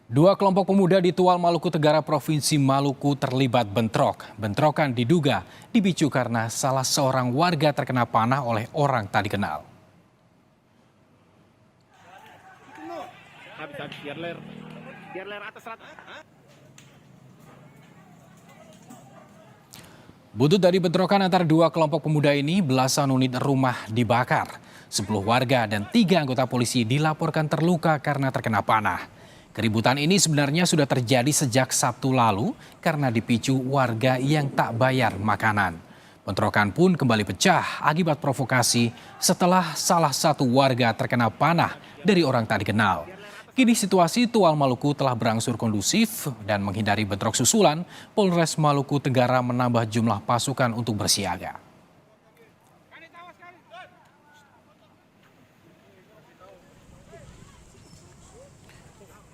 Dua kelompok pemuda di Tual, Maluku Tenggara, Provinsi Maluku terlibat bentrok. Bentrokan diduga dipicu karena salah seorang warga terkena panah oleh orang tak dikenal. Buntut dari bentrokan antara dua kelompok pemuda ini, belasan unit rumah dibakar. 10 warga dan 3 anggota polisi dilaporkan terluka karena terkena panah. Keributan ini sebenarnya sudah terjadi sejak Sabtu lalu karena dipicu warga yang tak bayar makanan. Bentrokan pun kembali pecah akibat provokasi setelah salah satu warga terkena panah dari orang tak dikenal. Kini situasi Tual Maluku telah berangsur kondusif dan menghindari bentrok susulan, Polres Maluku Tenggara menambah jumlah pasukan untuk bersiaga.